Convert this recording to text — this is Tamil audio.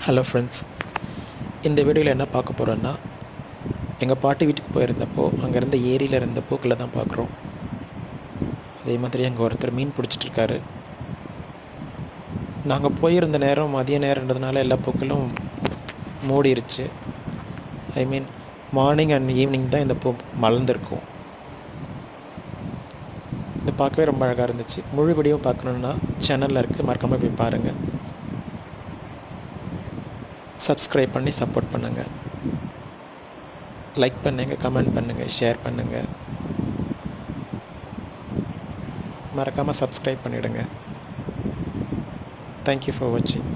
ஹலோ ஃப்ரெண்ட்ஸ், இந்த வீடியோவில் என்ன பார்க்க போகிறோன்னா, எங்கள் பாட்டி வீட்டுக்கு போயிருந்தப்போ அங்கே இருந்த ஏரியில் இருந்த பூக்களை தான் பார்க்குறோம். அதே மாதிரி அங்கே ஒருத்தர் மீன் பிடிச்சிட்ருக்காரு. நாங்கள் போயிருந்த நேரம் மதிய நேரன்றதுனால எல்லா பூக்களும் மூடிருச்சு. ஐ மீன் மார்னிங் அண்ட் ஈவினிங் தான் இந்த பூ மலர்ந்துருக்கும். இது பார்க்கவே ரொம்ப அழகாக இருந்துச்சு. முழு வீடியோ பார்க்கணுன்னா சேனலில் இருக்குது, மறக்காமல் போய் பாருங்கள். சப்ஸ்கிரைப் பண்ணி சப்போர்ட் பண்ணுங்கள். லைக் பண்ணுங்கள், கமெண்ட் பண்ணுங்கள், ஷேர் பண்ணுங்கள். மறக்காமல் சப்ஸ்கிரைப் பண்ணிவிடுங்க. தேங்க்யூ ஃபார் வாட்சிங்.